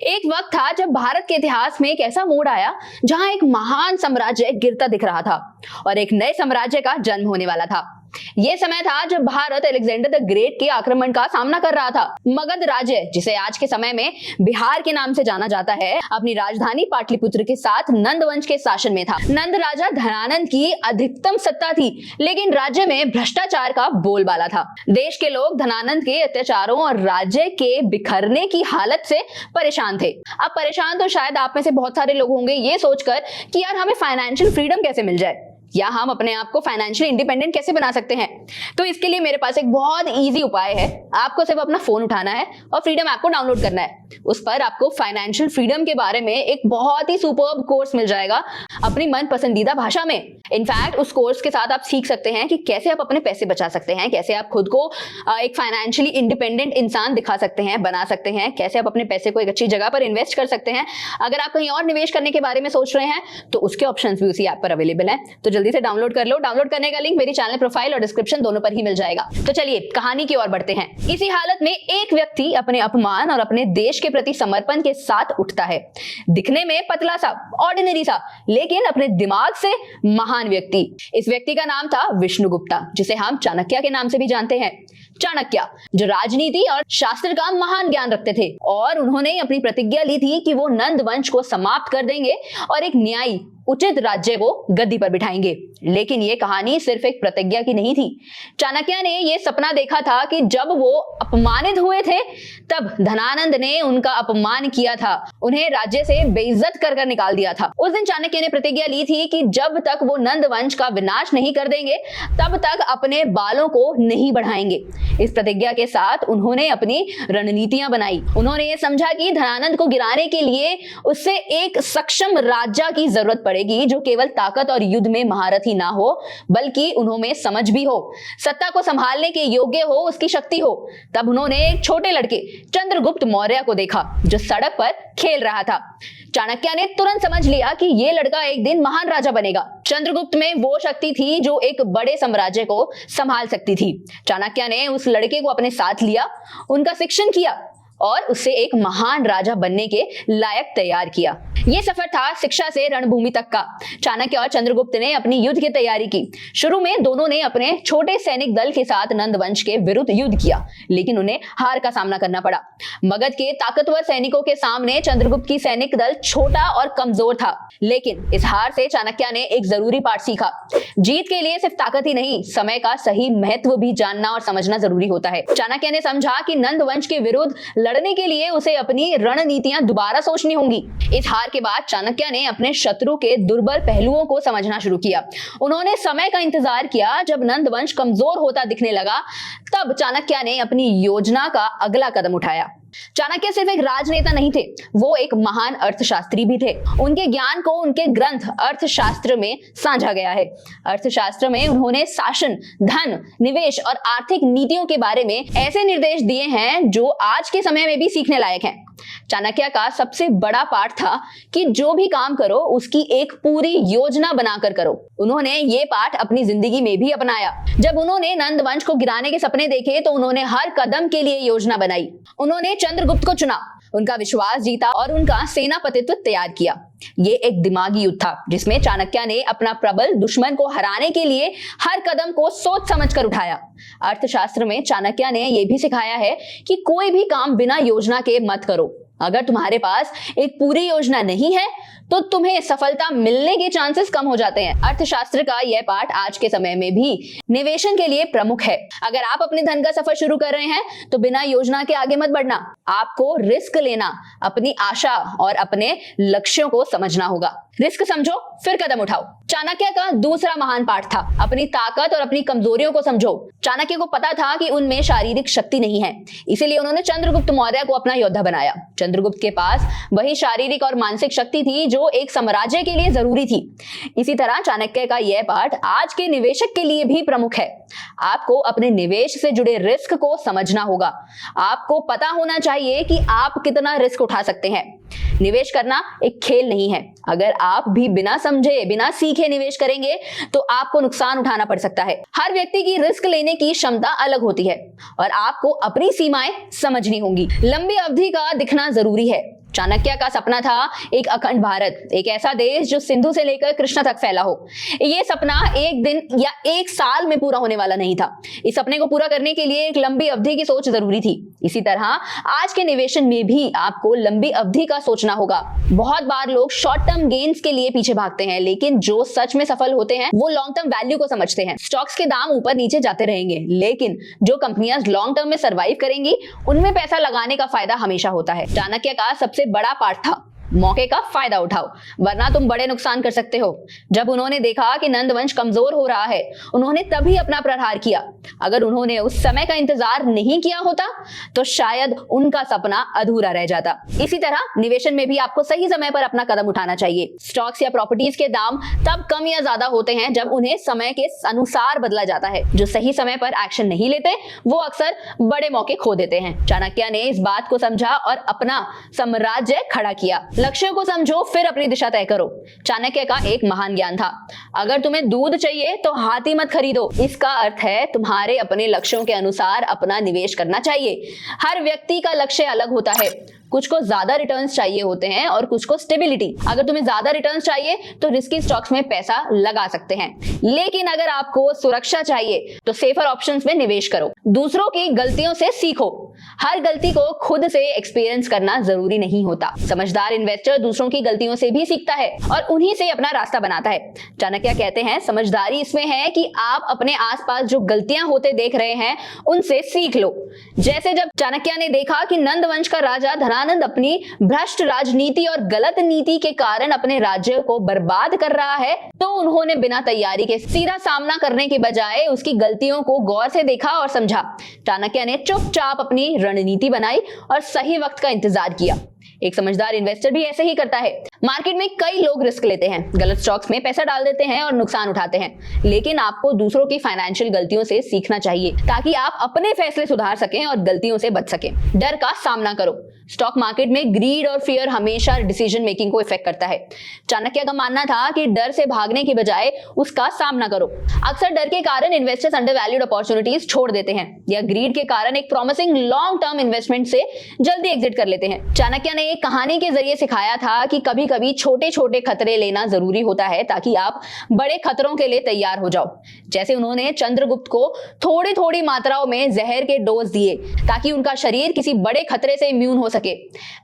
एक वक्त था जब भारत के इतिहास में एक ऐसा मोड़ आया जहां एक महान साम्राज्य गिरता दिख रहा था और एक नए साम्राज्य का जन्म होने वाला था। यह समय था जब भारत अलेक्जेंडर द ग्रेट के आक्रमण का सामना कर रहा था। मगध राज्य, जिसे आज के समय में बिहार के नाम से जाना जाता है, अपनी राजधानी पाटलिपुत्र के साथ नंद वंश के शासन में था। नंद राजा धनानंद की अधिकतम सत्ता थी, लेकिन राज्य में भ्रष्टाचार का बोलबाला था। देश के लोग धनानंद के अत्याचारों और राज्य के बिखरने की हालत से परेशान थे। अब परेशान तो शायद आप में से बहुत सारे लोग होंगे ये सोचकर कि यार हमें फाइनेंशियल फ्रीडम कैसे मिल जाए या हम अपने आप को फाइनेंशियली इंडिपेंडेंट कैसे बना सकते हैं। तो इसके लिए मेरे पास एक बहुत इजी उपाय है। आपको सिर्फ अपना फोन उठाना है और फ्रीडम ऐप को डाउनलोड करना है। उस पर आपको फाइनेंशियल फ्रीडम के बारे में एक बहुत ही सुपर्ब कोर्स मिल जाएगा अपनी मन पसंदीदा भाषा में। इनफैक्ट उस कोर्स के साथ आप सीख सकते हैं कि कैसे आप अपने पैसे बचा सकते हैं, कैसे आप खुद को एक फाइनेंशियली इंडिपेंडेंट इंसान दिखा सकते हैं, बना सकते हैं, कैसे आप अपने पैसे को एक अच्छी जगह पर इन्वेस्ट कर सकते हैं। अगर आप कहीं और निवेश करने के बारे में सोच रहे हैं तो उसके ऑप्शंस भी उसी ऐप पर अवेलेबल हैं। तो जल्दी से डाउनलोड कर लो। डाउनलोड करने का लिंक मेरी चैनल प्रोफाइल और डिस्क्रिप्शन दोनों पर ही मिल जाएगा। तो चलिए कहानी की ओर बढ़ते हैं। इसी हालत में एक व्यक्ति अपने अपमान और अपने देश के प्रति समर्पण के साथ उठता है। दिखने में पतला सा, ऑर्डिनरी सा, लेकिन अपने दिमाग से महान व्यक्ति। इस व्यक्ति का नाम था विष्णुगुप्ता, जिसे हम चाणक्य के नाम से भी जानते हैं। चाणक्य जो राजनीति और शास्त्र का महान ज्ञान रखते थे और उन्होंने अपनी प्रतिज्ञा ली थी कि वो नंद वंश को समाप्त कर देंगे और एक न्यायी उचित राज्य को गद्दी पर बिठाएंगे। लेकिन ये कहानी सिर्फ एक प्रतिज्ञा की नहीं थी। चाणक्य ने यह सपना देखा था कि जब वो अपमानित हुए थे तब धनानंद ने उनका अपमान किया था, उन्हें राज्य से बेइज्जत कर निकाल दिया था। उस दिन चाणक्य ने प्रतिज्ञा ली थी कि जब तक वो नंद वंश का विनाश नहीं कर देंगे तब तक अपने बालों को नहीं बढ़ाएंगे। इस प्रतिज्ञा के साथ उन्होंने अपनी रणनीतियां बनाई। उन्होंने ये समझा कि धनानंद को गिराने के लिए उससे एक सक्षम राजा की जरूरत पड़ेगी जो केवल ताकत और युद्ध में महारत ही ना हो बल्कि उन्होंने समझ भी हो, सत्ता को संभालने के योग्य हो, उसकी शक्ति हो। तब उन्होंने एक छोटे लड़के चंद्रगुप्त मौर्य को देखा जो सड़क पर खेल रहा था। चाणक्य ने तुरंत समझ लिया कि यह लड़का एक दिन महान राजा बनेगा। चंद्रगुप्त में वो शक्ति थी जो एक बड़े साम्राज्य को संभाल सकती थी। चाणक्य ने उस लड़के को अपने साथ लिया, उनका शिक्षण किया और उससे एक महान राजा बनने के लायक तैयार किया। यह सफर था शिक्षा से रणभूमि तक का। चाणक्य और चंद्रगुप्त ने अपनी युद्ध की तैयारी की। शुरू में दोनों ने अपने छोटे सैनिक दल के साथ नंद वंश के विरुद्ध युद्ध किया, लेकिन उन्हें हार का सामना करना पड़ा। मगध के ताकतवर सैनिकों के सामने चंद्रगुप्त की सैनिक दल छोटा और कमजोर था। लेकिन इस हार से चाणक्य ने एक जरूरी पाठ सीखा। जीत के लिए सिर्फ ताकत ही नहीं, समय का सही महत्व भी जानना और समझना जरूरी होता है। चाणक्य ने समझा कि नंद वंश के विरुद्ध लड़ने के लिए उसे अपनी रणनीतियां दोबारा सोचनी होंगी। इस हार के बाद चाणक्य ने अपने शत्रु के दुर्बल पहलुओं को समझना शुरू किया। उन्होंने समय का इंतजार किया। जब नंद वंश कमजोर होता दिखने लगा तब चाणक्य ने अपनी योजना का अगला कदम उठाया। चाणक्य सिर्फ एक राजनेता नहीं थे, वो एक महान अर्थशास्त्री भी थे। उनके ज्ञान को उनके ग्रंथ अर्थशास्त्र में साझा गया है। अर्थशास्त्र में उन्होंने शासन, धन, निवेश और आर्थिक नीतियों के बारे में ऐसे निर्देश दिए हैं जो आज के समय में भी सीखने लायक हैं। चाणक्य का सबसे बड़ा पाठ था कि जो भी काम करो उसकी एक पूरी योजना बनाकर करो। उन्होंने ये पाठ अपनी जिंदगी में भी अपनाया। जब उन्होंने नंद वंश को गिराने के सपने देखे तो उन्होंने हर कदम के लिए योजना बनाई। उन्होंने चंद्रगुप्त को चुना, उनका विश्वास जीता और उनका सेनापतित्व तैयार किया। ये एक दिमागी युद्ध था जिसमें चाणक्य ने अपना प्रबल दुश्मन को हराने के लिए हर कदम को सोच समझकर उठाया। अर्थशास्त्र में चाणक्य ने यह भी सिखाया है कि कोई भी काम बिना योजना के मत करो। अगर तुम्हारे पास एक पूरी योजना नहीं है तो तुम्हें सफलता मिलने के चांसेस कम हो जाते हैं। अर्थशास्त्र का यह पाठ आज के समय में भी निवेशन के लिए प्रमुख है। अगर आप अपने धन का सफर शुरू कर रहे हैं तो बिना योजना के आगे मत बढ़ना। आपको रिस्क लेना, अपनी आशा और अपने लक्ष्यों को समझना होगा। रिस्क समझो फिर कदम उठाओ। चाणक्य का दूसरा महान पाठ था अपनी ताकत और अपनी कमजोरियों को समझो। चाणक्य को पता था कि उनमें शारीरिक शक्ति नहीं है, इसीलिए उन्होंने चंद्रगुप्त मौर्य को अपना योद्धा बनाया। चंद्रगुप्त के पास वही शारीरिक और मानसिक शक्ति थी जो एक साम्राज्य के लिए जरूरी थी। इसी तरह चाणक्य का यह पाठ आज के निवेशक के लिए भी प्रमुख है। आपको अपने निवेश से जुड़े रिस्क को समझना होगा। आपको पता होना चाहिए कि आप कितना रिस्क उठा सकते हैं। निवेश करना एक खेल नहीं है। अगर आप भी बिना समझे, बिना सीखे निवेश करेंगे तो आपको नुकसान उठाना पड़ सकता है। हर व्यक्ति की रिस्क लेने की क्षमता अलग होती है और आपको अपनी सीमाएं समझनी होंगी। लंबी अवधि का दिखना जरूरी है। चाणक्य का सपना था एक अखंड भारत, एक ऐसा देश जो सिंधु से लेकर कृष्णा तक फैला हो। ये सपना एक दिन या एक साल में पूरा होने वाला नहीं था। इस सपने को पूरा करने के लिए एक लंबी अवधि की सोच जरूरी थी। इसी तरह आज के निवेशन में भी आपको लंबी अवधि का सोचना होगा। बहुत बार लोग शॉर्ट टर्म गेन्स के लिए पीछे भागते हैं, लेकिन जो सच में सफल होते हैं वो लॉन्ग टर्म वैल्यू को समझते हैं। स्टॉक्स के दाम ऊपर नीचे जाते रहेंगे, लेकिन जो कंपनियां लॉन्ग टर्म में सर्वाइव करेंगी उनमें पैसा लगाने का फायदा हमेशा होता है। चाणक्य का सबसे बड़ा पार्ट था मौके का फायदा उठाओ, वरना तुम बड़े नुकसान कर सकते हो। जब उन्होंने देखा कि नंदवंश कमजोर हो रहा है, उन्होंने तभी अपना प्रहार किया। अगर उन्होंने उस समय का इंतजार नहीं किया होता तो शायद उनका सपना अधूरा रह जाता। इसी तरह निवेशन में भी आपको सही समय पर अपना कदम उठाना चाहिए। स्टॉक्स या प्रॉपर्टीज के दाम तब कम या ज्यादा होते हैं जब उन्हें समय के अनुसार बदला जाता है। जो सही समय पर एक्शन नहीं लेते वो अक्सर बड़े मौके खो देते हैं। चाणक्य ने इस बात को समझा और अपना साम्राज्य खड़ा किया। लक्ष्यों को समझो, फिर अपनी दिशा तय करो। चाणक्य का एक महान ज्ञान था, अगर तुम्हें दूध चाहिए तो हाथी मत खरीदो। इसका अर्थ है तुम्हारे अपने लक्ष्यों के अनुसार अपना निवेश करना चाहिए। हर व्यक्ति का लक्ष्य अलग होता है, कुछ को ज्यादा रिटर्न्स चाहिए होते हैं और कुछ को स्टेबिलिटी। अगर तुम्हें ज्यादा रिटर्न्स चाहिए तो रिस्की स्टॉक्स में पैसा लगा सकते हैं, लेकिन अगर आपको सुरक्षा चाहिए तो सेफर ऑप्शंस में निवेश करो। दूसरों की गलतियों से सीखो, हर गलती को खुद से एक्सपीरियंस करना जरूरी नहीं होता। समझदार इन्वेस्टर दूसरों की गलतियों से भी सीखता है और उन्हीं से अपना रास्ता बनाता है। चाणक्य कहते हैं समझदारी इसमें है कि आप अपने आसपास जो गलतियां होते देख रहे हैं उनसे सीख लो। जैसे जब चाणक्य ने देखा कि नंदवंश का राजा धनानंद अपनी भ्रष्ट राजनीति और गलत नीति के कारण अपने राज्य को बर्बाद कर रहा है, तो उन्होंने बिना तैयारी के सीधा सामना करने के बजाय उसकी गलतियों को गौर से देखा और समझा। चाणक्य ने चुपचाप अपनी रणनीति बनाई और सही वक्त का इंतजार किया। एक समझदार इन्वेस्टर भी ऐसे ही करता है। मार्केट में कई लोग रिस्क लेते हैं, गलत स्टॉक्स में पैसा डाल देते हैं और नुकसान उठाते हैं, लेकिन आपको दूसरों की फाइनेंशियल गलतियों से सीखना चाहिए ताकि आप अपने फैसले सुधार सकें और गलतियों से बच सकें। डर का सामना करो। स्टॉक मार्केट में ग्रीड और फियर हमेशा डिसीजन मेकिंग को इफेक्ट करता है। चाणक्य का मानना था कि डर से भागने के बजाय उसका सामना करो। अक्सर डर के कारण इन्वेस्टर्स अंडरवैल्यूड अपॉर्चुनिटीज छोड़ देते हैं या ग्रीड के कारण एक प्रॉमिसिंग लॉन्ग टर्म इन्वेस्टमेंट से जल्दी एग्जिट कर लेते हैं। चाणक्य ने एक कहानी के जरिए सिखाया था कि कभी कभी छोटे छोटे खतरे लेना जरूरी होता है ताकि आप बड़े खतरों के लिए तैयार हो जाओ। जैसे उन्होंने चंद्रगुप्त को थोड़ी थोड़ी मात्राओं में जहर के डोज दिए ताकि उनका शरीर किसी बड़े खतरे से इम्यून हो सके,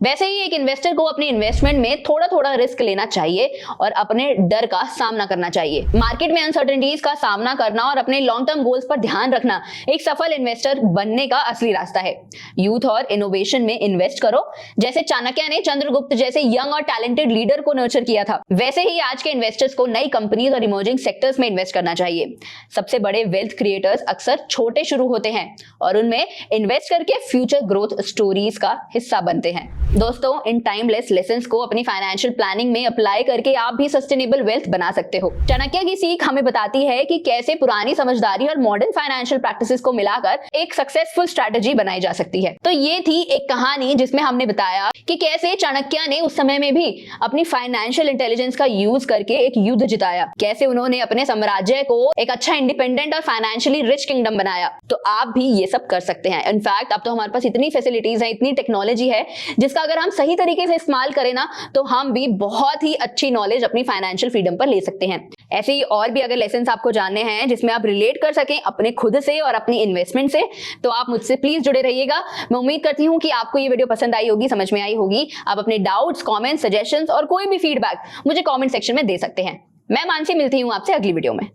वैसे ही एक इन्वेस्टर को अपने इन्वेस्टमेंट में थोड़ा थोड़ा रिस्क लेना चाहिए और अपने डर का सामना करना चाहिए। मार्केट में अनसर्टेनिटीज का सामना करना और अपने लॉन्ग टर्म गोल्स पर ध्यान रखना एक सफल इन्वेस्टर बनने का असली रास्ता है। यूथ और इनोवेशन में इन्वेस्ट करो। जैसे चाणक्य ने चंद्रगुप्त जैसे यंग और टैलेंटेड लीडर को नर्चर किया था, वैसे ही आज के इन्वेस्टर्स को नई कंपनीज और इमर्जिंग सेक्टर्स में इन्वेस्ट करना चाहिए। सबसे बड़े वेल्थ क्रिएटर्स अक्सर छोटे शुरू होते हैं और उनमें इन्वेस्ट करके फ्यूचर ग्रोथ स्टोरीज का हिस्सा बनते हैं। दोस्तों, इन टाइमलेस लेसन्स को अपनी फाइनेंशियल प्लानिंग में अप्लाई करके आप भी सस्टेनेबल वेल्थ बना सकते हो। चाणक्य की सीख हमें बताती है कि कैसे पुरानी समझदारी और मॉडर्न फाइनेंशियल प्रैक्टिसेस को मिलाकर एक सक्सेसफुल स्ट्रेटजी बनाई जा सकती है। तो ये थी एक कहानी जिसमें हमने बताया कि कैसे चाणक्य ने उस समय में भी अपनी फाइनेंशियल इंटेलिजेंस का यूज करके एक युद्ध जिताया, कैसे उन्होंने अपने साम्राज्य को एक अच्छा इंडिपेंडेंट और फाइनेंशियली रिच किंगडम बनाया। तो आप भी ये सब कर सकते हैं। इनफैक्ट अब तो हमारे पास इतनी फैसिलिटीज है, इतनी टेक्नोलॉजी है जिसका अगर हम सही तरीके से इस्तेमाल करें ना तो हम भी बहुत ही अच्छी नॉलेज अपनी फाइनेंशियल फ्रीडम पर ले सकते हैं। ऐसे ही और भी अगर लेसन्स आपको जानने हैं जिसमें आप रिलेट कर सकें अपने खुद से और अपनी इन्वेस्टमेंट से, तो आप मुझसे प्लीज जुड़े रहिएगा। मैं उम्मीद करती हूँ कि आपको ये वीडियो पसंद आई होगी, समझ में आई होगी। आप अपने डाउट्स, कमेंट्स, सजेशंस और कोई भी फीडबैक मुझे कमेंट सेक्शन में दे सकते हैं। मैं मानसी मिलती हूँ आपसे अगली वीडियो में।